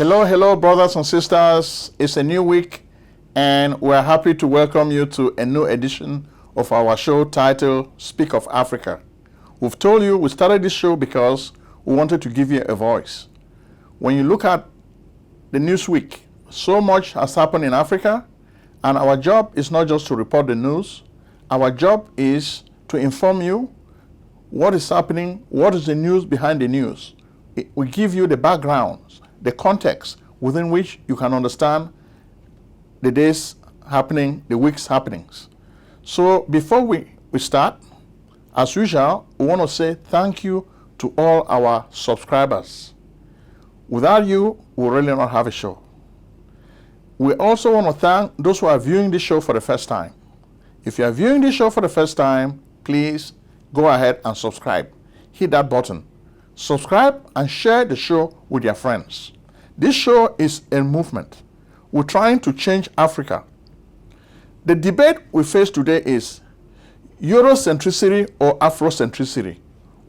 Hello, hello, brothers and sisters. It's a new week, and we're happy to welcome you to a new edition of our show titled Speak of Africa. We've told you we started this show because we wanted to give you a voice. When you look at the news week, so much has happened in Africa, and our job is not just to report the news. Our job is to inform you what is happening, what is the news behind the news. We give you the backgrounds, the context within which you can understand the days happening, the week's happenings. So before we start, as usual, we want to say thank you to all our subscribers. Without you, we'll really not have a show. We also want to thank those who are viewing this show for the first time. If you are viewing this show for the first time, please go ahead and subscribe. Hit that button. Subscribe and share the show with your friends. This show is a movement. We're trying to change Africa. The debate we face today is Eurocentricity or Afrocentricity.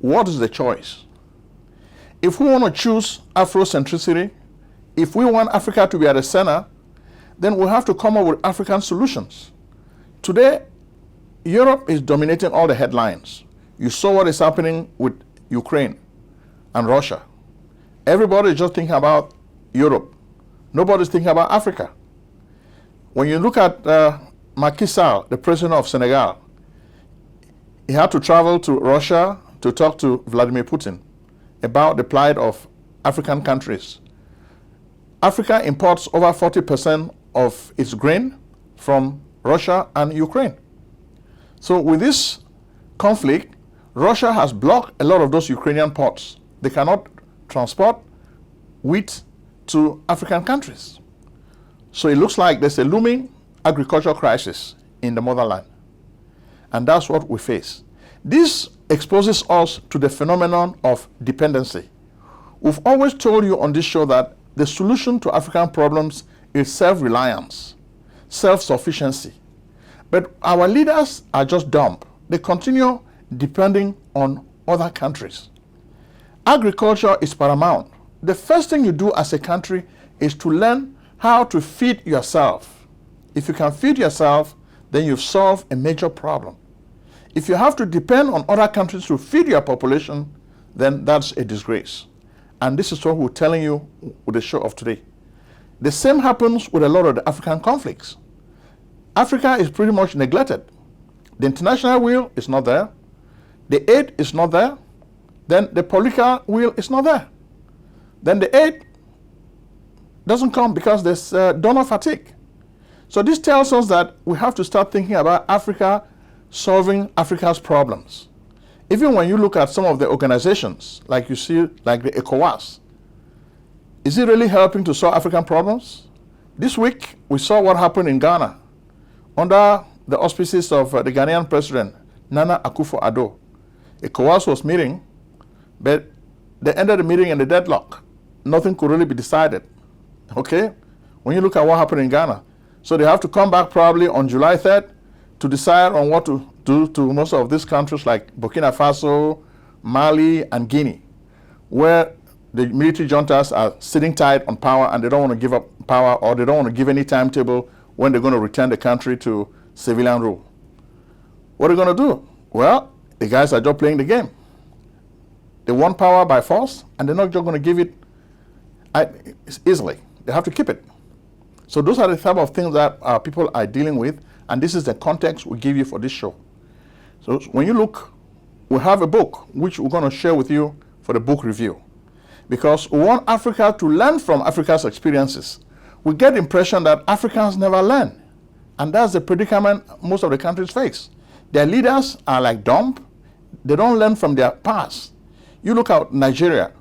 What is the choice? If we want to choose Afrocentricity, if we want Africa to be at the center, then we have to come up with African solutions. Today, Europe is dominating all the headlines. You saw what is happening with Ukraine and Russia. Everybody is just thinking about Europe. Nobody's thinking about Africa. When you look at Macky Sall, the president of Senegal, he had to travel to Russia to talk to Vladimir Putin about the plight of African countries. Africa imports over 40% of its grain from Russia and Ukraine. So with this conflict, Russia has blocked a lot of those Ukrainian ports. They cannot transport wheat to African countries. So it looks like there's a looming agricultural crisis in the motherland. And that's what we face. This exposes us to the phenomenon of dependency. We've always told you on this show that the solution to African problems is self-reliance, self-sufficiency. But our leaders are just dumb. They continue depending on other countries. Agriculture is paramount. The first thing you do as a country is to learn how to feed yourself. If you can feed yourself, then you've solved a major problem. If you have to depend on other countries to feed your population, then that's a disgrace. And this is what we're telling you with the show of today. The same happens with a lot of the African conflicts. Africa is pretty much neglected. The international will is not there. The aid is not there. Then the political will is not there. Then the aid doesn't come because there's donor fatigue. So this tells us that we have to start thinking about Africa solving Africa's problems. Even when you look at some of the organizations, like you see, like the ECOWAS, is it really helping to solve African problems? This week, we saw what happened in Ghana under the auspices of the Ghanaian president, Nana Akufo-Addo. ECOWAS was meeting, but they ended the meeting in the deadlock. Nothing could really be decided. Okay? When you look at what happened in Ghana. So they have to come back probably on July 3rd to decide on what to do to most of these countries like Burkina Faso, Mali, and Guinea, where the military juntas are sitting tight on power and they don't want to give up power, or they don't want to give any timetable when they're going to return the country to civilian rule. What are they going to do? Well, the guys are just playing the game. They want power by force, and they're not just going to give it easily. They have to keep it. So those are the type of things that our people are dealing with, and this is the context we give you for this show. So when you look, we have a book which we're going to share with you for the book review, because we want Africa to learn from Africa's experiences. We get the impression that Africans never learn, and that's the predicament most of the countries face. Their leaders are like dumb. They don't learn from their past. You look at Nigeria.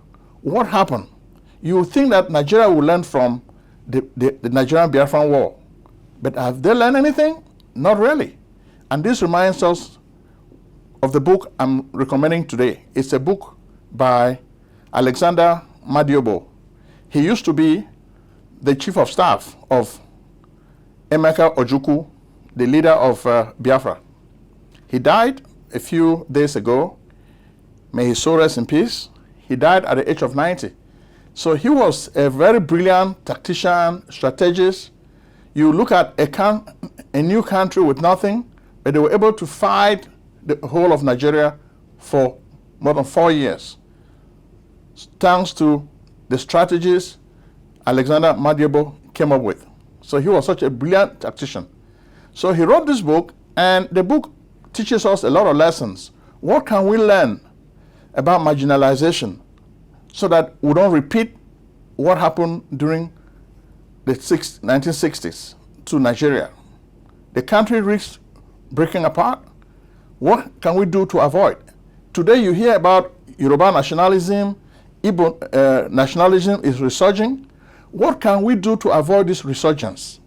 What happened? You think that Nigeria will learn from the Nigerian Biafran War. But have they learned anything? Not really. And this reminds us of the book I'm recommending today. It's a book by Alexander Madiobo. He used to be the chief of staff of Emeka Ojukwu, the leader of Biafra. He died a few days ago. May his soul rest in peace. He died at the age of 90. So he was a very brilliant tactician, strategist. You look at a new country with nothing, but they were able to fight the whole of Nigeria for more than 4 years, thanks to the strategies Alexander Madiabo came up with. So he was such a brilliant tactician. So he wrote this book, and the book teaches us a lot of lessons. What can we learn about marginalization so that we don't repeat what happened during the 1960s to Nigeria? The country reached breaking apart. What can we do to avoid? Today you hear about Yoruba nationalism, Igbo nationalism is resurging. What can we do to avoid this resurgence?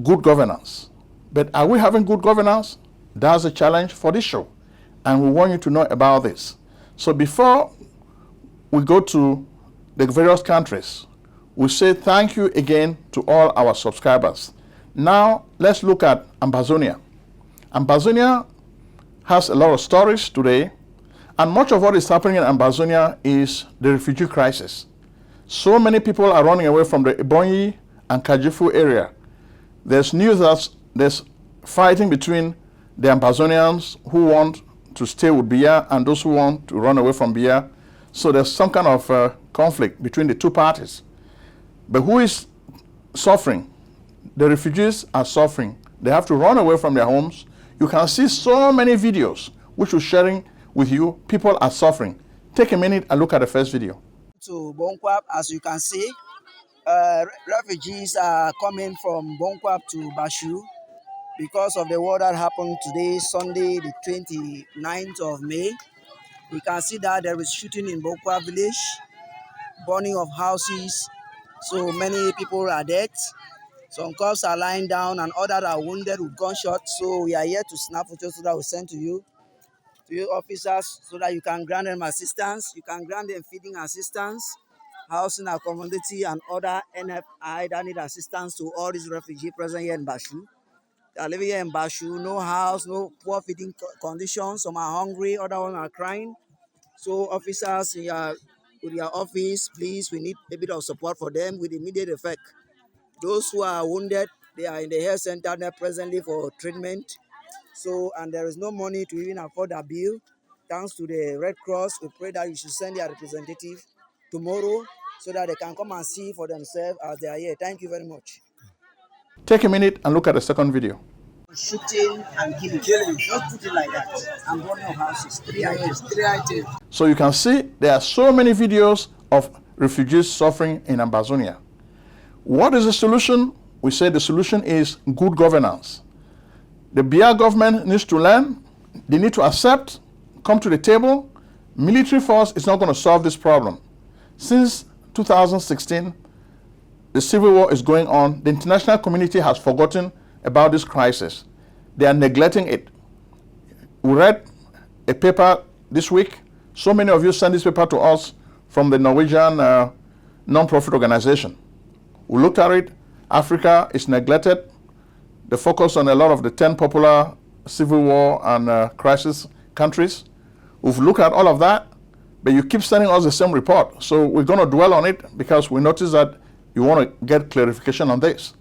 Good governance. But are we having good governance? That's a challenge for this show. And we want you to know about this. So before we go to the various countries, we say thank you again to all our subscribers. Now let's look at Ambazonia. Ambazonia has a lot of stories today, and much of what is happening in Ambazonia is the refugee crisis. So many people are running away from the Ebonyi and Kajifu area. There's news that there's fighting between the Ambazonians who want to stay with Biya and those who want to run away from Biya. So there's some kind of conflict between the two parties. But who is suffering? The refugees are suffering. They have to run away from their homes. You can see so many videos which we're sharing with you. People are suffering. Take a minute and look at the first video. To Bonkwab, as you can see, refugees are coming from Bonkwab to Bashu because of the war that happened today, Sunday, the 29th of May. You can see that there is shooting in Bonkwab village, burning of houses. So many people are dead. Some cops are lying down and others are wounded with gunshots. So we are here to snap photos so that we send to you officers, so that you can grant them assistance. You can grant them feeding assistance, housing accommodation, and other NFI that need assistance to all these refugees present here in Bashu. They are living here in Bashu, no house, no poor feeding conditions. Some are hungry, other ones are crying. So officers, with your office, please, we need a bit of support for them with immediate effect. Those who are wounded, they are in the health center there presently for treatment. So, and there is no money to even afford a bill. Thanks to the Red Cross, we pray that you should send their representative tomorrow so that they can come and see for themselves as they are here. Thank you very much. Take a minute and look at the second video. Shooting and killing. Not put it like that. And burning of houses. Three items. So you can see there are so many videos of refugees suffering in Ambazonia. What is the solution? We say the solution is good governance. The Biya government needs to learn. They need to accept, come to the table. Military force is not going to solve this problem. Since 2016, the civil war is going on. The international community has forgotten about this crisis. They are neglecting it. We read a paper this week. So many of you sent this paper to us from the Norwegian non-profit organization. We looked at it. Africa is neglected. They focus on a lot of the 10 popular civil war and crisis countries. We've looked at all of that, but you keep sending us the same report. So we're going to dwell on it because we notice that you want to get clarification on this.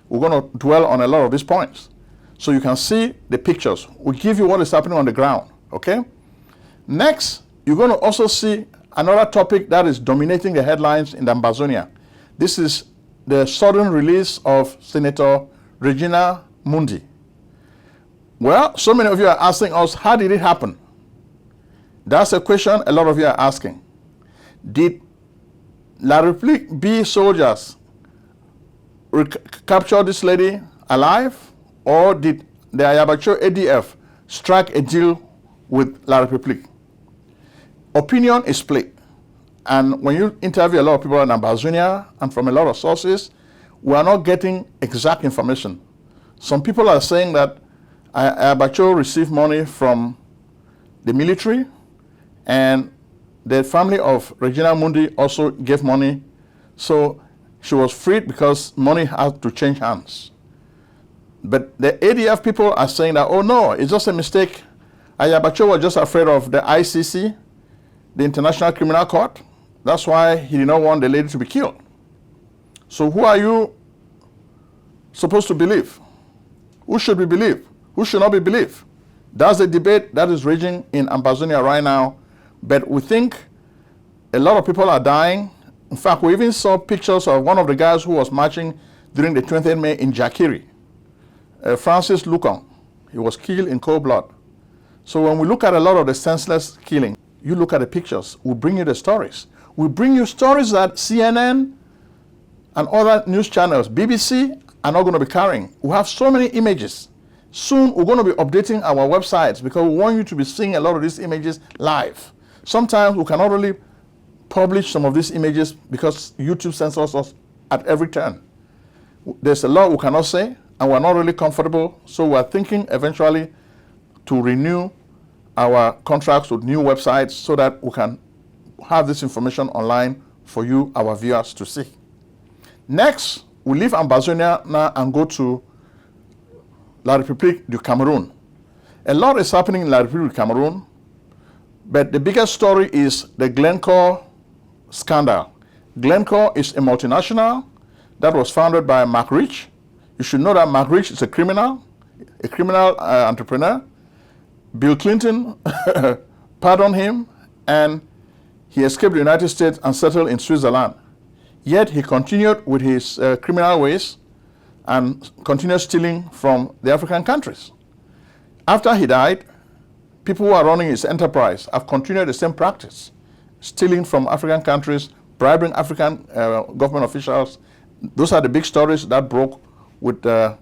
We're going to dwell on a lot of these points. So you can see the pictures. We give you what is happening on the ground, okay? Next, you're going to also see another topic that is dominating the headlines in Ambazonia. This is the sudden release of Senator Regina Mundi. Well, so many of you are asking us, how did it happen? That's a question a lot of you are asking. Did La République B soldiers capture this lady alive, or did the Ayabacho ADF strike a deal with La République? Opinion is split. And when you interview a lot of people in Ambazonia and from a lot of sources, we are not getting exact information. Some people are saying that Ayabacho received money from the military, and the family of Regina Mundi also gave money. So she was freed because money had to change hands. But the ADF people are saying that, oh no, it's just a mistake. Ayabacho was just afraid of the ICC, the International Criminal Court. That's why he did not want the lady to be killed. So who are you supposed to believe? Who should be believed? Who should not be believed? That's the debate that is raging in Ambazonia right now. But we think a lot of people are dying. In fact, we even saw pictures of one of the guys who was marching during the 20th May in Jakiri, Francis Lukong. He was killed in cold blood. So when we look at a lot of the senseless killing, you look at the pictures, we'll bring you the stories. We'll bring you stories that CNN and other news channels, BBC, are not going to be carrying. We have so many images. Soon we're going to be updating our websites because we want you to be seeing a lot of these images live. Sometimes we cannot really publish some of these images because YouTube censors us at every turn. There's a lot we cannot say, and we're not really comfortable, so we're thinking eventually to renew our contracts with new websites so that we can have this information online for you, our viewers, to see. Next, we leave Ambazonia now and go to La République du Cameroon. A lot is happening in La République du Cameroon, but the biggest story is the Glencore scandal. Glencore is a multinational that was founded by Mark Rich. You should know that Mark Rich is a criminal entrepreneur. Bill Clinton pardoned him, and he escaped the United States and settled in Switzerland. Yet he continued with his criminal ways and continued stealing from the African countries. After he died, people who are running his enterprise have continued the same practice, stealing from African countries, bribing African government officials. Those are the big stories that broke with the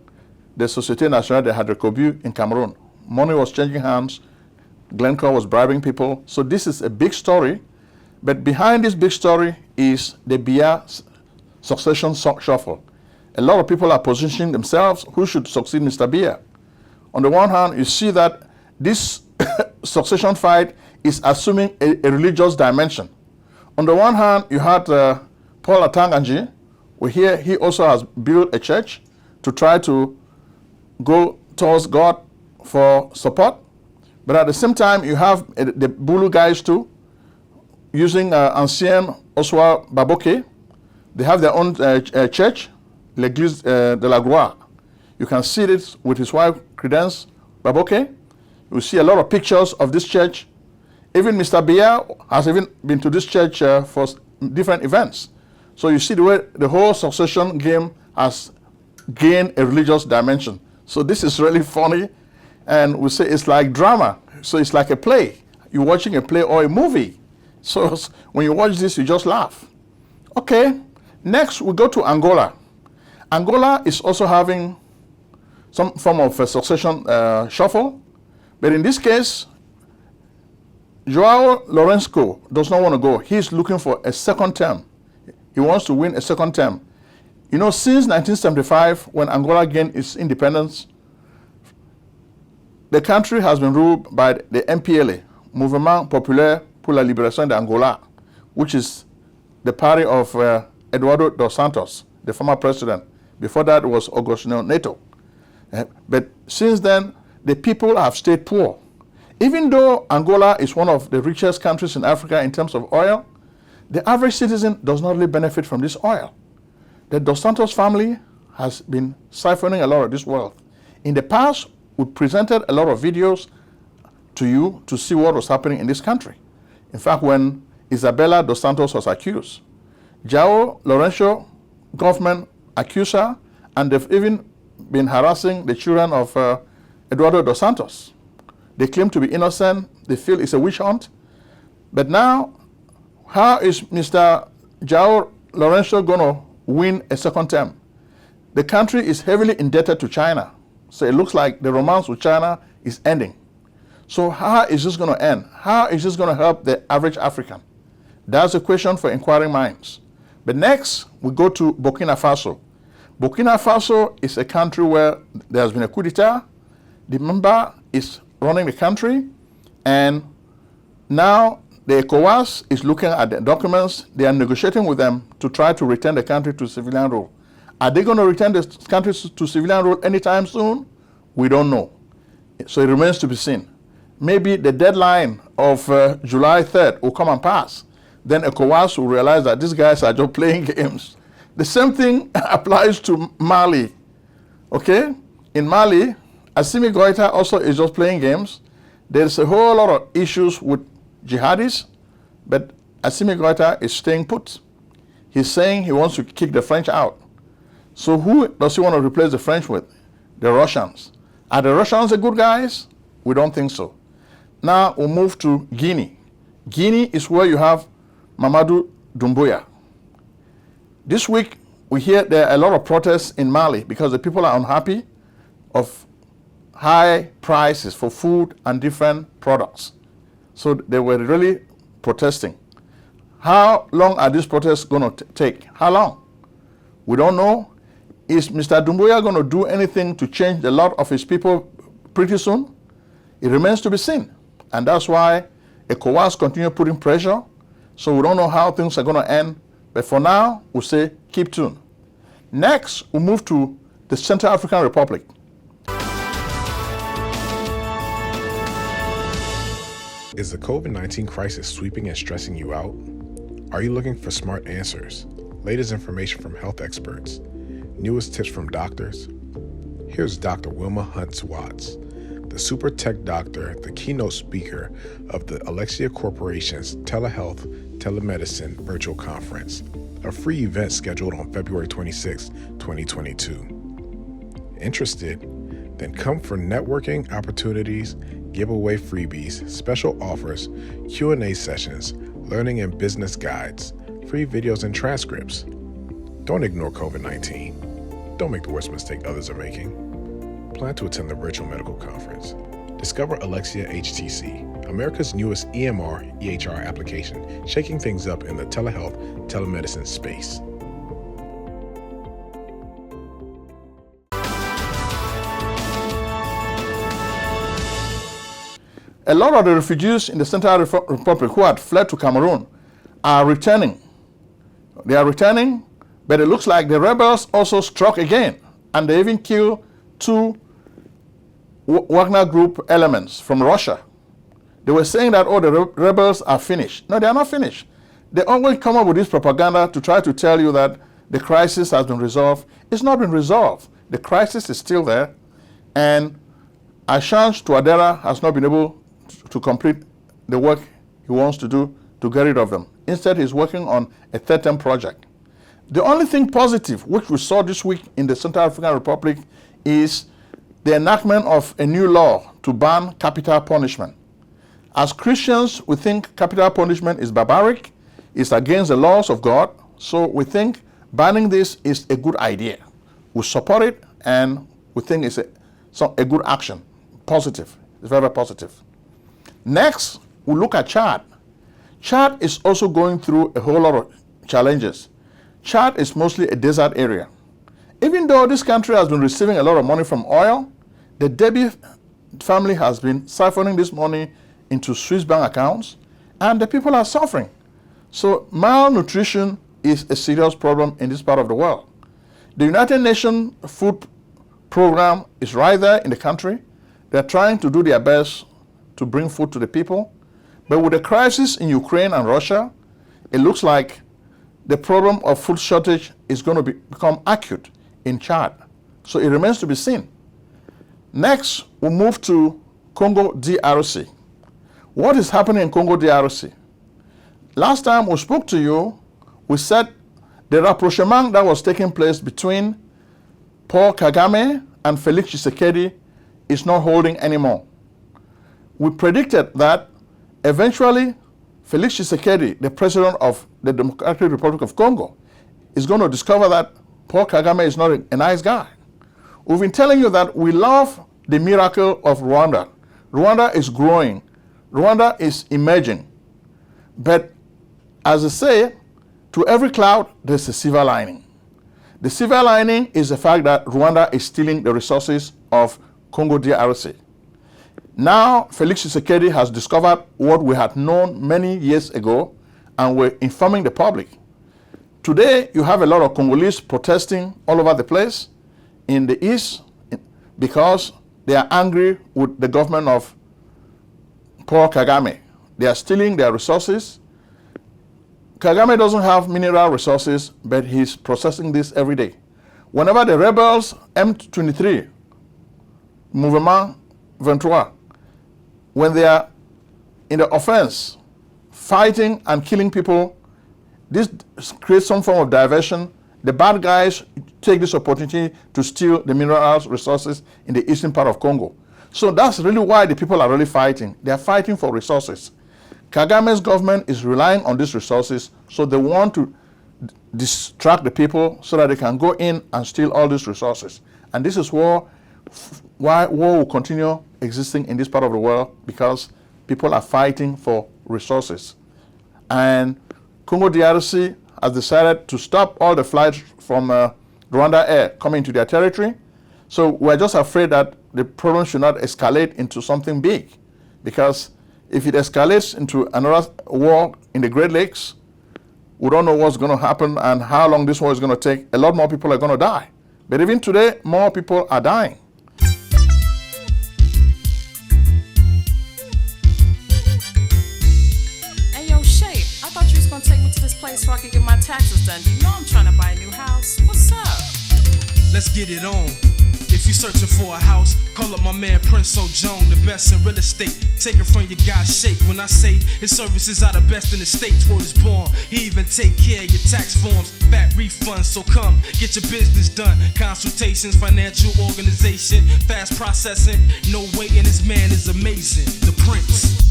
Société Nationale de Hydrocarbures in Cameroon. Money was changing hands. Glencore was bribing people. So this is a big story. But behind this big story is the Biya succession shuffle. A lot of people are positioning themselves who should succeed Mr. Biya. On the one hand, you see that this succession fight is assuming a religious dimension. On the one hand, you had Paul Atanganji, where here he also has built a church to try to go towards God for support. But at the same time, you have the Bulu guys too, using Ancien Oswa Baboke. They have their own church, l'Église de la Gloire. You can see this with his wife, Credence Baboke. You see a lot of pictures of this church. Even Mr. Biya has even been to this church for different events. So you see the way the whole succession game has gained a religious dimension. So this is really funny. And we say it's like drama. So it's like a play. You're watching a play or a movie. So when you watch this, you just laugh. Okay, next we go to Angola. Angola is also having some form of a succession shuffle. But in this case, Joao Lourenço does not want to go. He's looking for a second term. He wants to win a second term. You know, since 1975, when Angola gained its independence, the country has been ruled by the MPLA, Mouvement Populaire pour la Libération d'Angola, which is the party of Eduardo dos Santos, the former president. Before that, it was Agostinho Neto. But since then, the people have stayed poor. Even though Angola is one of the richest countries in Africa in terms of oil, the average citizen does not really benefit from this oil. The Dos Santos family has been siphoning a lot of this wealth. In the past, we presented a lot of videos to you to see what was happening in this country. In fact, when Isabella Dos Santos was accused, Joao Lourenço government accused her, and they've even been harassing the children of Eduardo Dos Santos. They claim to be innocent. They feel it's a witch hunt. But now, how is Mr. Joao Lourenço going to win a second term? The country is heavily indebted to China. So it looks like the romance with China is ending. So how is this going to end? How is this going to help the average African? That's a question for inquiring minds. But next, we go to Burkina Faso. Burkina Faso is a country where there has been a coup d'etat. The member is running the country, and now the ECOWAS is looking at the documents. They are negotiating with them to try to return the country to civilian rule. Are they going to return the country to civilian rule anytime soon? We don't know. So it remains to be seen. Maybe the deadline of July 3rd will come and pass. then ECOWAS will realize that these guys are just playing games. The same thing applies to Mali. Okay? In Mali, Assimi Goïta also is just playing games. There's a whole lot of issues with jihadis, but Assimi Goïta is staying put. He's saying he wants to kick the French out. So who does he want to replace the French with? The Russians. Are the Russians the good guys? We don't think so. Now we'll move to Guinea. Guinea is where you have Mamadou Doumbouya. This week, we hear there are a lot of protests in Mali because the people are unhappy of high prices for food and different products. So they were really protesting. How long are these protests going to take? How long? We don't know. Is Mr. Doumbouya going to do anything to change the lot of his people pretty soon? It remains to be seen. And that's why ECOWAS continue putting pressure. So we don't know how things are going to end. But for now, we'll say keep tuned. Next, we'll move to the Central African Republic. Is the COVID-19 crisis sweeping and stressing you out? Are you looking for smart answers, latest information from health experts, newest tips from doctors? Here's Dr. Wilma Huntz-Watts, the super tech doctor, the keynote speaker of the Alexia Corporation's Telehealth Telemedicine Virtual Conference, a free event scheduled on February 26, 2022. Interested? Then come for networking opportunities, giveaway freebies, special offers, Q&A sessions, learning and business guides, free videos and transcripts. Don't ignore COVID-19. Don't make the worst mistake others are making. Plan to attend the virtual medical conference. Discover Alexia HTC, America's newest EMR/EHR application, shaking things up in the telehealth, telemedicine space. A lot of the refugees in the Central Republic who had fled to Cameroon are returning. They are returning, but it looks like the rebels also struck again, and they even killed 2 Wagner Group elements from Russia. They were saying that, oh, the rebels are finished. No, they are not finished. They always come up with this propaganda to try to tell you that the crisis has been resolved. It's not been resolved. The crisis is still there, and Ashange Touadera has not been able to complete the work he wants to do to get rid of them. Instead, he's working on a third-term project. The only thing positive which we saw this week in the Central African Republic is the enactment of a new law to ban capital punishment. As Christians, we think capital punishment is barbaric, it's against the laws of God, so we think banning this is a good idea. We support it, and we think it's a good action. Positive. It's very positive. Next, we look at Chad. Chad is also going through a whole lot of challenges. Chad is mostly a desert area. Even though this country has been receiving a lot of money from oil, the Deby family has been siphoning this money into Swiss bank accounts, and the people are suffering. So malnutrition is a serious problem in this part of the world. The United Nations Food Program is right there in the country. They're trying to do their best to bring food to the people. But with the crisis in Ukraine and Russia, it looks like the problem of food shortage is going to become acute in Chad. So it remains to be seen. Next, we'll move to Congo DRC. What is happening in Congo DRC? Last time we spoke to you, we said the rapprochement that was taking place between Paul Kagame and Felix Tshisekedi is not holding anymore. We predicted that eventually Felix Tshisekedi, the president of the Democratic Republic of Congo, is going to discover that Paul Kagame is not a nice guy. We've been telling you that we love the miracle of Rwanda. Rwanda is growing. Rwanda is emerging. But as I say, to every cloud, there's a silver lining. The silver lining is the fact that Rwanda is stealing the resources of Congo DRC. Now, Felix Tshisekedi has discovered what we had known many years ago, and we're informing the public. Today, you have a lot of Congolese protesting all over the place in the east because they are angry with the government of Paul Kagame. They are stealing their resources. Kagame doesn't have mineral resources, but he's processing this every day. Whenever the rebels, M23, Mouvement 23, when they are in the offense, fighting and killing people, this creates some form of diversion. The bad guys take this opportunity to steal the minerals resources in the eastern part of Congo. So that's really why the people are really fighting. They are fighting for resources. Kagame's government is relying on these resources, so they want to distract the people so that they can go in and steal all these resources. And this is why war will continue existing in this part of the world, because people are fighting for resources. And Congo DRC has decided to stop all the flights from Rwanda Air coming to their territory. So we're just afraid that the problem should not escalate into something big, because if it escalates into another war in the Great Lakes, we don't know what's going to happen and how long this war is going to take. A lot more people are going to die. But even today, more people are dying. Hey, yo, Shape, I thought you was going to take me to this place so I could get my taxes done. You know I'm trying to buy a new house. What's up? Let's get it on. If you're searching for a house, call up my man Prince Ojong, the best in real estate. Take it from your guy Shape. When I say his services are the best in the states where he's born, he even take care of your tax forms, fat refunds. So come, get your business done. Consultations, financial organization, fast processing, no waiting. This man is amazing. The Prince.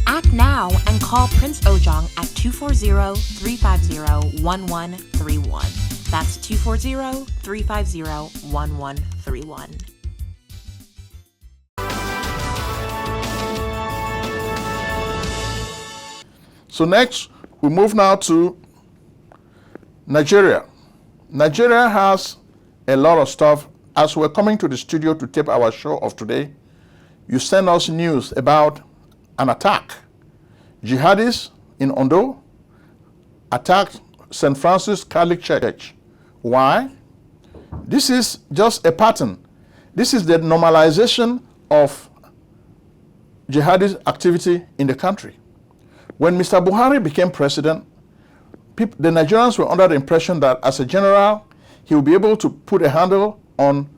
Act now and call Prince Ojong at 240-350-1131. That's 240-350-1131. So next, we move now to Nigeria. Nigeria has a lot of stuff. As we're coming to the studio to tape our show of today, you send us news about an attack. Jihadists in Ondo attacked St. Francis Catholic Church. Why? This is just a pattern. This is the normalization of jihadist activity in the country. When Mr. Buhari became president, the Nigerians were under the impression that as a general, he would be able to put a handle on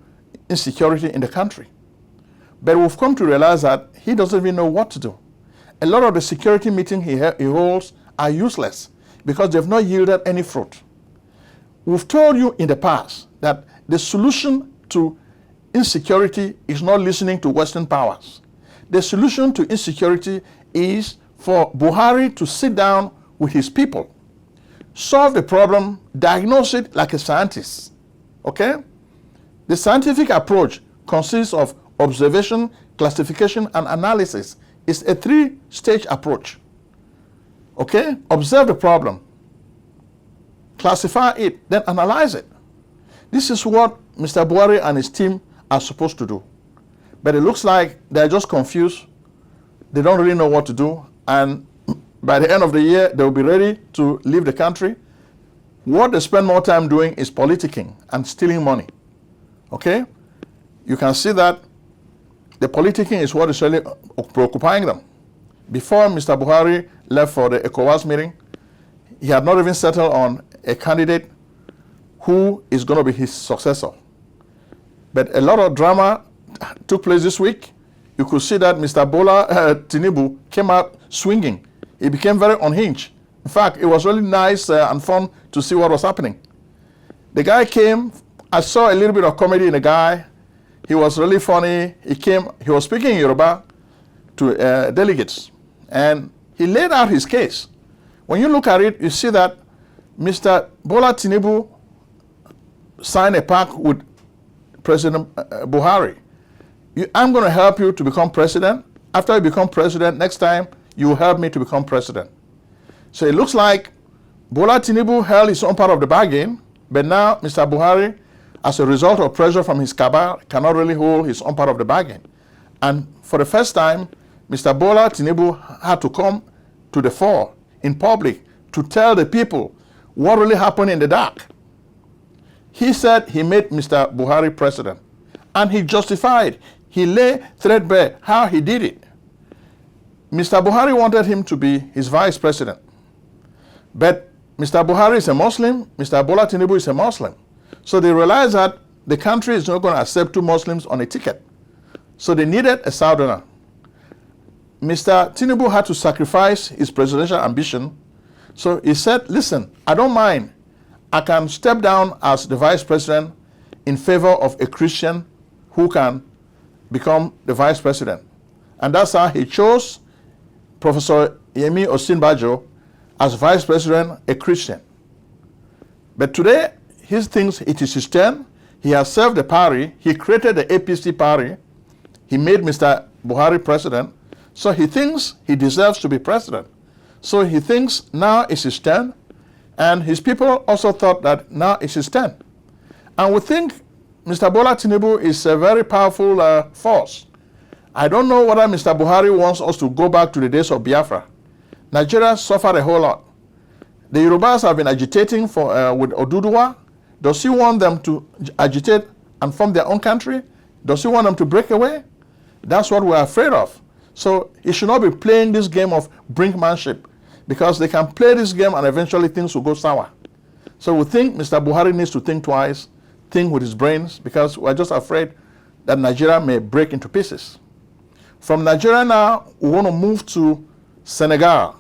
insecurity in the country. But we've come to realize that he doesn't even know what to do. A lot of the security meetings he holds are useless because they've not yielded any fruit. We've told you in the past that the solution to insecurity is not listening to Western powers. The solution to insecurity is for Buhari to sit down with his people, solve the problem, diagnose it like a scientist. Okay? The scientific approach consists of observation, classification, and analysis. It's a three-stage approach. Okay? Observe the problem, classify it, then analyze it. This is what Mr. Buhari and his team are supposed to do. But it looks like they're just confused. They don't really know what to do. And by the end of the year, they'll be ready to leave the country. What they spend more time doing is politicking and stealing money. Okay? You can see that the politicking is what is really preoccupying them. Before Mr. Buhari left for the ECOWAS meeting, he had not even settled on a candidate who is going to be his successor. But a lot of drama took place this week. You could see that Mr. Bola Tinubu came out swinging. He became very unhinged. In fact, it was really nice and fun to see what was happening. The guy came, I saw a little bit of comedy in the guy. He was really funny. He was speaking Yoruba to delegates, and he laid out his case. When you look at it, you see that Mr. Bola Tinubu signed a pact with President Buhari. I'm going to help you to become president. After you become president, next time you will help me to become president. So it looks like Bola Tinubu held his own part of the bargain, but now Mr. Buhari, as a result of pressure from his cabal, cannot really hold his own part of the bargain. And for the first time, Mr. Bola Tinubu had to come to the fore in public to tell the people what really happened in the dark. He said he made Mr. Buhari president, and he justified. He lay threadbare how he did it. Mr. Buhari wanted him to be his vice president. But Mr. Buhari is a Muslim, Mr. Bola Tinubu is a Muslim. So they realized that the country is not going to accept two Muslims on a ticket. So they needed a Southerner. Mr. Tinubu had to sacrifice his presidential ambition. So he said, listen, I don't mind. I can step down as the vice president in favor of a Christian who can become the vice president. And that's how he chose Professor Yemi Osinbajo as vice president, a Christian. But today, he thinks it is his turn. He has served the party. He created the APC party. He made Mr. Buhari president. So he thinks he deserves to be president. So he thinks now is his turn. And his people also thought that now is his turn. And we think Mr. Bola Tinubu is a very powerful force. I don't know whether Mr. Buhari wants us to go back to the days of Biafra. Nigeria suffered a whole lot. The Yorubas have been agitating with Oduduwa. Does he want them to agitate and form their own country? Does he want them to break away? That's what we're afraid of. So he should not be playing this game of brinkmanship, because they can play this game and eventually things will go sour. So we think Mr. Buhari needs to think twice, think with his brains, because we're just afraid that Nigeria may break into pieces. From Nigeria now, we want to move to Senegal.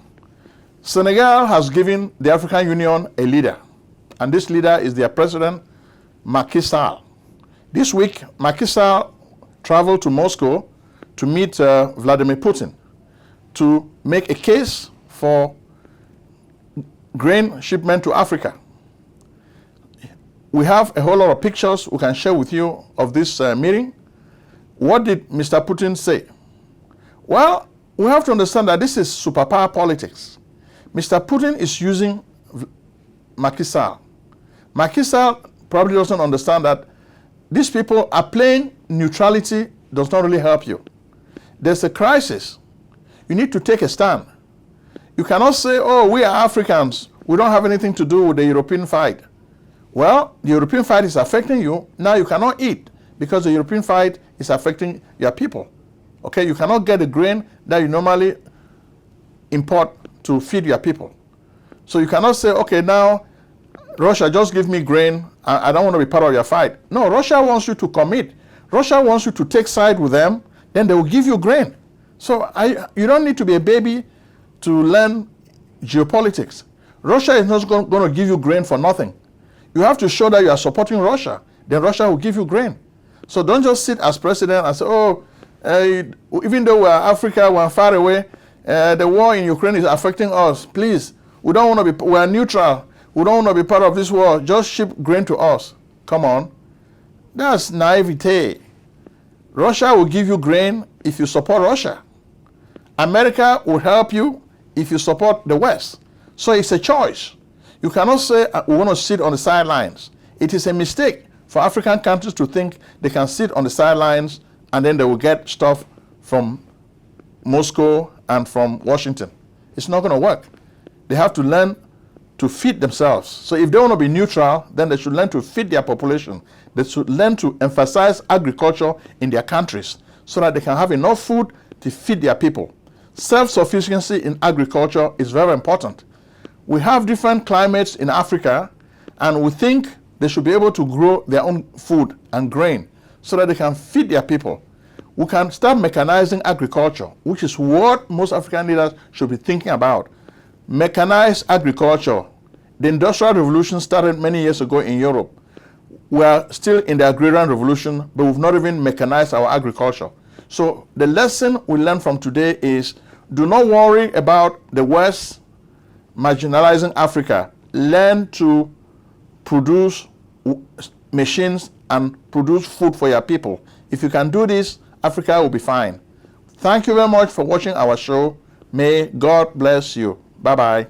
Senegal has given the African Union a leader, and this leader is their president, Macky Sall. This week, Macky Sall traveled to Moscow to meet Vladimir Putin to make a case for grain shipment to Africa. We have a whole lot of pictures we can share with you of this meeting. What did Mr. Putin say? Well, we have to understand that this is superpower politics. Mr. Putin is using Macky Sall. Macky Sall probably doesn't understand that these people are playing neutrality does not really help you. There's a crisis. You need to take a stand. You cannot say, oh, we are Africans. We don't have anything to do with the European fight. Well, the European fight is affecting you. Now you cannot eat because the European fight is affecting your people. Okay, you cannot get the grain that you normally import to feed your people. So you cannot say, okay, now Russia, just give me grain. I don't want to be part of your fight. No, Russia wants you to commit. Russia wants you to take side with them. Then they will give you grain. So you don't need to be a baby to learn geopolitics. Russia is not going to give you grain for nothing. You have to show that you are supporting Russia. Then Russia will give you grain. So don't just sit as president and say, oh, even though we're Africa, we're far away, the war in Ukraine is affecting us. Please, we don't want to be, we're neutral. We don't want to be part of this war. Just ship grain to us. Come on. That's naivete. Russia will give you grain if you support Russia. America will help you if you support the West. So it's a choice. You cannot say we want to sit on the sidelines. It is a mistake for African countries to think they can sit on the sidelines and then they will get stuff from Moscow and from Washington. It's not going to work. They have to learn to feed themselves. So if they want to be neutral, then they should learn to feed their population. They should learn to emphasize agriculture in their countries so that they can have enough food to feed their people. Self-sufficiency in agriculture is very important. We have different climates in Africa, and we think they should be able to grow their own food and grain so that they can feed their people. We can start mechanizing agriculture, which is what most African leaders should be thinking about. Mechanized agriculture. The Industrial Revolution started many years ago in Europe. We are still in the agrarian revolution, but we've not even mechanized our agriculture. So the lesson we learn from today is do not worry about the West marginalizing Africa. Learn to produce machines and produce food for your people. If you can do this, Africa will be fine. Thank you very much for watching our show. May God bless you. Bye-bye.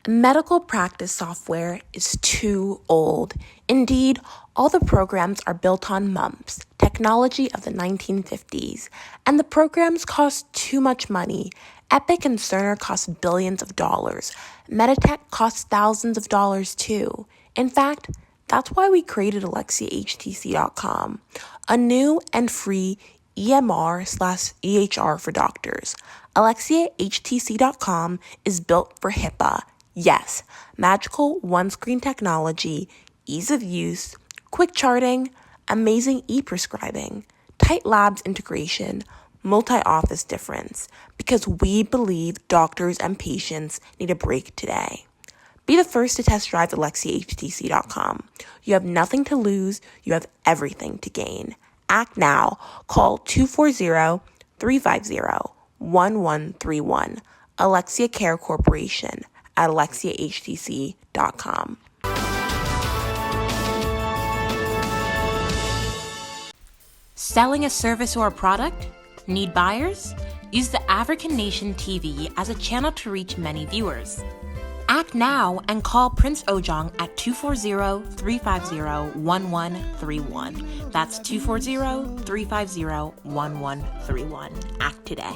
Medical practice software is too old. Indeed, all the programs are built on MUMPS, technology of the 1950s, and the programs cost too much money. Epic and Cerner cost billions of dollars. Meditech costs thousands of dollars too. In fact, That's why we created AlexiaHTC.com, a new and free EMR/EHR for doctors. AlexiaHTC.com is built for HIPAA. Yes, magical one-screen technology, ease of use, quick charting, amazing e-prescribing, tight labs integration, multi-office difference, because we believe doctors and patients need a break today. Be the first to test drive AlexiaHTC.com. You have nothing to lose, you have everything to gain. Act now. Call 240-350-1131. Alexia Care Corporation at AlexiaHTC.com. Selling a service or a product? Need buyers? Use the African Nation TV as a channel to reach many viewers. Act now and call Prince Ojong at 240-350-1131. That's 240-350-1131. Act today.